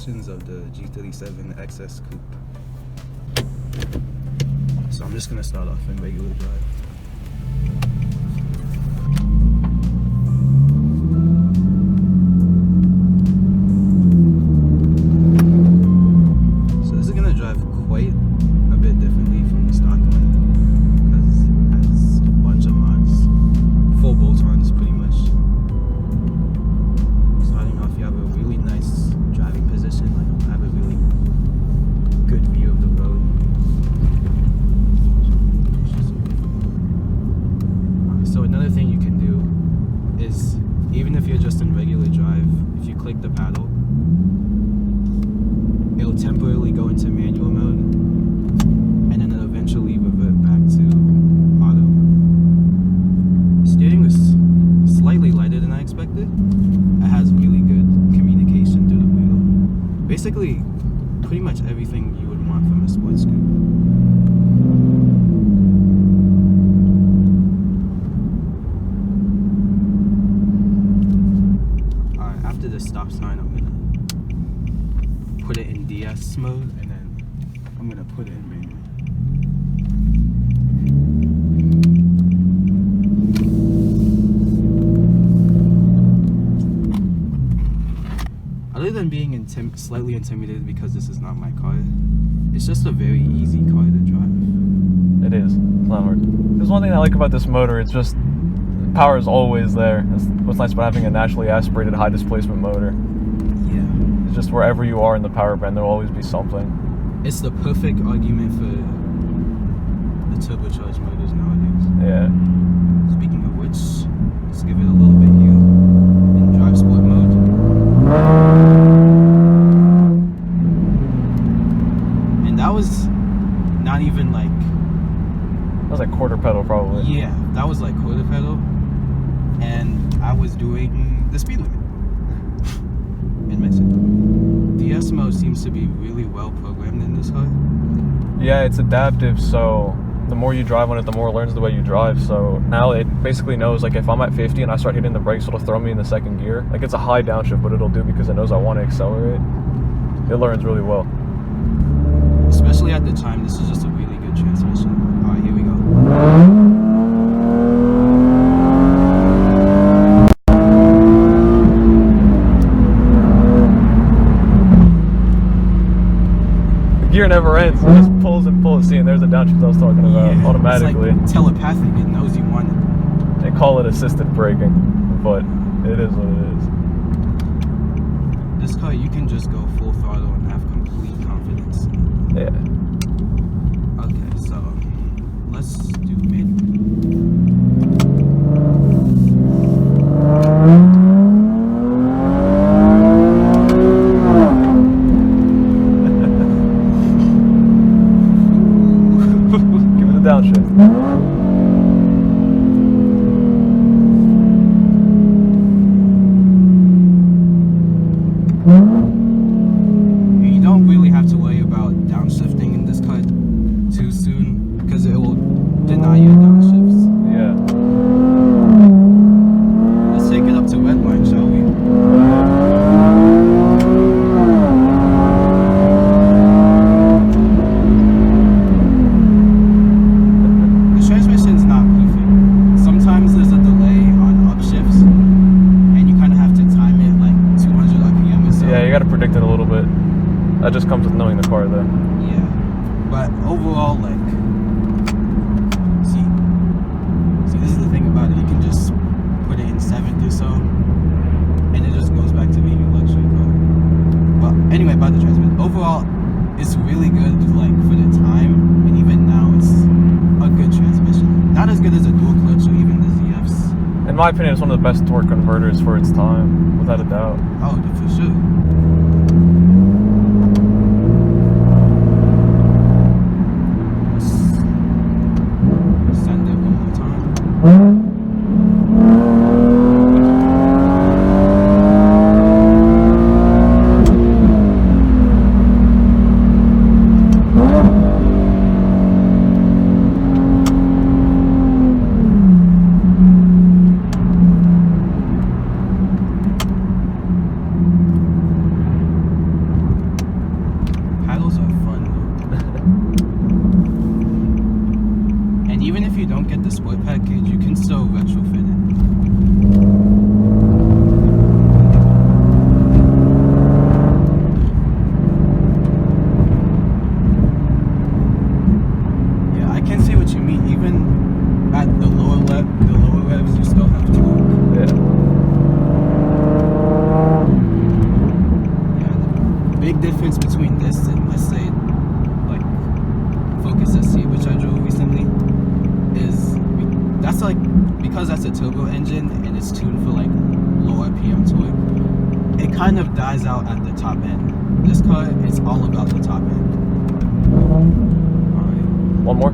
sections of the G37xS Coupe. So I'm just gonna start off in regular drive. So this is gonna drive quite a bit differently from the stock one because it has a bunch of mods, 4 bolt-ons pretty much. Starting off, you have a really nice driving position, like I have a really good view of the road. So another thing you can do is, even if you're just in regular drive, if you click the paddle, it'll temporarily go into manual mode, and then it'll eventually revert back to auto. Steering was slightly lighter than I expected. It has really good communication through the wheel. Basically, pretty much everything you would want from a sports coupe. After the stop sign, I'm gonna put it in DS mode, and then I'm gonna put it in manual. Other than being slightly intimidated because this is not my car, it's just a very easy car to drive. It is. It's not hard. There's one thing I like about this motor. It's just power is always there. That's what's nice about having a naturally aspirated high displacement motor. Yeah. It's just wherever you are in the power band, there'll always be something. It's the perfect argument for the turbocharged motors nowadays. Yeah. Speaking of which, let's give it a little bit here in drive sport mode. And that was not even like... That was like quarter pedal probably. Yeah, that was like quarter pedal. And I was doing the speed limit in Mexico. DS mode seems to be really well programmed in this car. Yeah, it's adaptive, so the more you drive on it, the more it learns the way you drive. So now it basically knows, like, if I'm at 50 and I start hitting the brakes, it'll throw me in the second gear. Like, it's a high downshift, but it'll do because it knows I want to accelerate. It learns really well. Especially at the time, this is just a really good transmission. Alright, here we go. Gear never ends. It just pulls and pulls. See, and there's a downshift I was talking about automatically. It's like telepathic. It knows you want it. They call it assisted braking, but it is what it is. This car, you can just go full throttle and have complete confidence. Yeah. Okay, so let's do mid. Downshift. You don't really have to worry about downshifting in this car too soon because it will deny you downshifts. Yeah. Let's take it up to red line, shall we? Predict it a little bit. That just comes with knowing the car though. Yeah. But overall, like, see, this is the thing about it. You can just put it in 7th or so, and it just goes back to being a luxury car. But anyway, about the transmission. Overall, it's really good, like, for the time, and even now, it's a good transmission. Not as good as a dual clutch or even the ZFs. In my opinion, it's one of the best torque converters for its time, without a doubt. Oh, for sure. Send it one more time. tuned for like low RPM torque, it kind of dies out at the top end. This car, it's all about the top end. Alright. One more.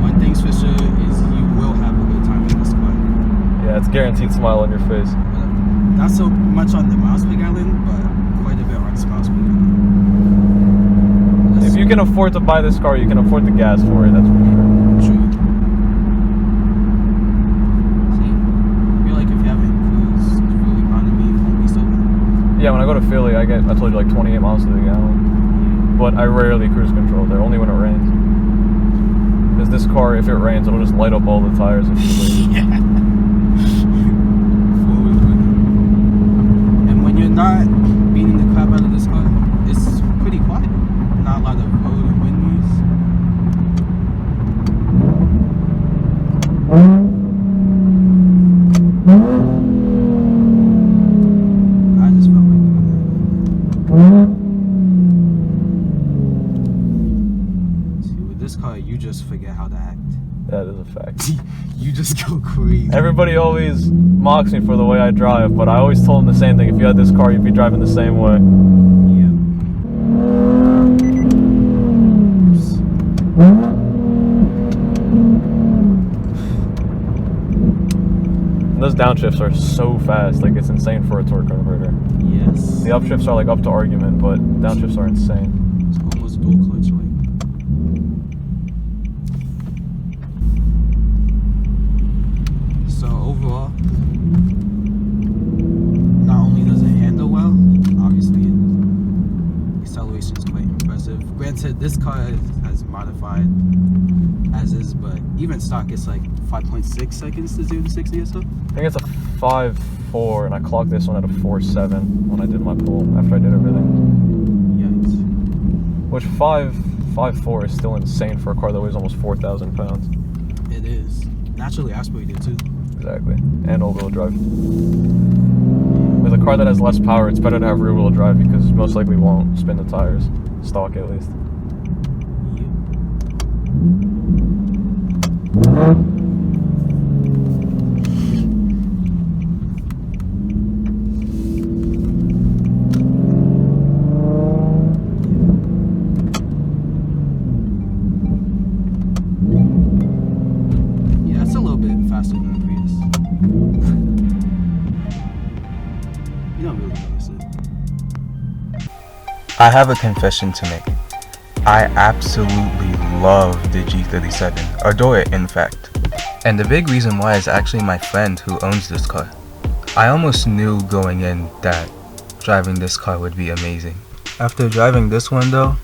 One thing's for sure is you will have a good time in this car. Yeah, it's guaranteed smile on your face. Not so much on the miles per gallon, but quite a bit on miles per gallon. If you can afford to buy this car, you can afford the gas for it, that's for sure. True. See, I feel like if you haven't cruised full economy, you won't be so bad. Yeah, when I go to Philly, I told you like 28 miles to the gallon. But I rarely cruise control there, only when it rains. Because this car, if it rains, it'll just light up all the tires if you leave. Yeah. And when you're not beating the crap out of this car, it's pretty quiet. Not a lot of road and wind noise. I just felt like doing that. See, with this car, you just forget how to act. That is a fact. You just go crazy. Everybody always mocks me for the way I drive, but I always told them the same thing. If you had this car, you'd be driving the same way. Yeah. And those downshifts are so fast, like it's insane for a torque converter. Yes. The upshifts are like up to argument, but downshifts are insane. It's almost dual clutch like. So overall, not only does it handle well, obviously acceleration is quite impressive. Granted, this car has modified as is, but even stock it's like 5.6 seconds to 0 to 60 or so. I think it's a 5.4, and I clocked this one at a 4.7 when I did my pull after I did everything. Yikes. Which 5.4 is still insane for a car that weighs almost 4,000 pounds. It is. Naturally aspirated too. Exactly. And all-wheel drive. With a car that has less power, it's better to have rear-wheel drive because most likely won't spin the tires. Stock at least. Yeah, that's a little bit faster than the Prius. You don't really notice it. I have a confession to make. I absolutely love the G37, adore it in fact. And the big reason why is actually my friend who owns this car. I almost knew going in that driving this car would be amazing. After driving this one though,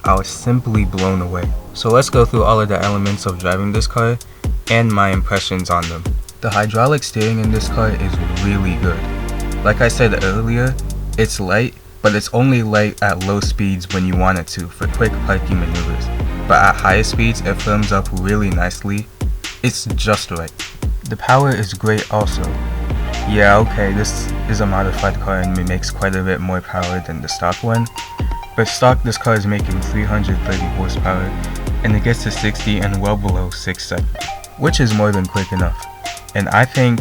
I was simply blown away. So let's go through all of the elements of driving this car and my impressions on them. The hydraulic steering in this car is really good. Like I said earlier, it's light, but it's only light at low speeds when you want it to for quick parking maneuvers. But at higher speeds, it firms up really nicely. It's just right. The power is great also. Yeah, okay, this is a modified car and it makes quite a bit more power than the stock one. But stock, this car is making 330 horsepower and it gets to 60 in well below 6 seconds, which is more than quick enough. And I think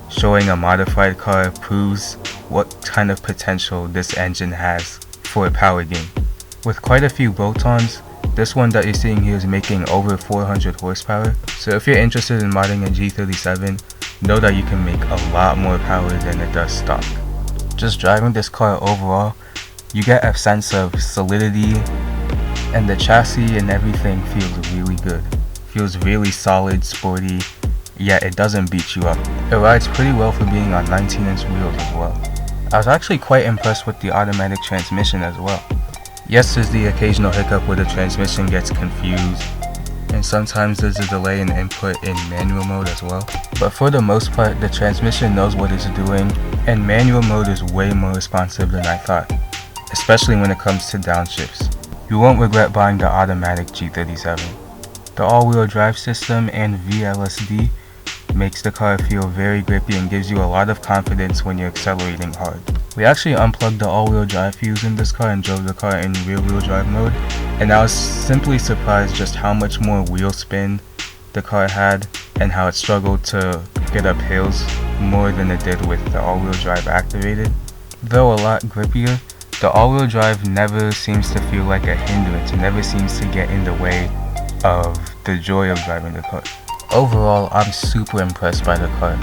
showing a modified car proves what kind of potential this engine has for a power gain. With quite a few bolt-ons, this one that you're seeing here is making over 400 horsepower. So if you're interested in modding a G37, know that you can make a lot more power than it does stock. Just driving this car overall, you get a sense of solidity, and the chassis and everything feels really good. Feels really solid, sporty, yet it doesn't beat you up. It rides pretty well for being on 19-inch wheels as well. I was actually quite impressed with the automatic transmission as well. Yes, there's the occasional hiccup where the transmission gets confused, and sometimes there's a delay in input in manual mode as well. But for the most part, the transmission knows what it's doing, and manual mode is way more responsive than I thought. especially when it comes to downshifts. You won't regret buying the automatic G37. The all-wheel drive system and VLSD makes the car feel very grippy and gives you a lot of confidence when you're accelerating hard. We actually unplugged the all-wheel drive fuse in this car and drove the car in rear-wheel drive mode, and I was simply surprised just how much more wheel spin the car had and how it struggled to get up hills more than it did with the all-wheel drive activated. Though a lot grippier, the all-wheel drive never seems to feel like a hindrance. It never seems to get in the way of the joy of driving the car. Overall, I'm super impressed by the car.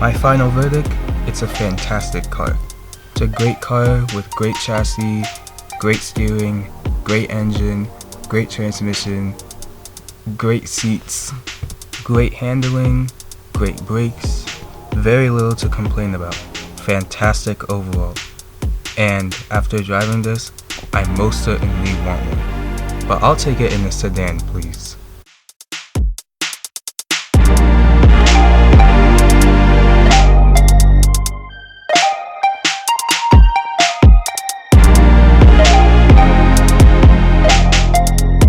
My final verdict, it's a fantastic car. It's a great car with great chassis, great steering, great engine, great transmission, great seats, great handling, great brakes, very little to complain about. Fantastic overall. And after driving this, I most certainly want one. But I'll take it in a sedan, please.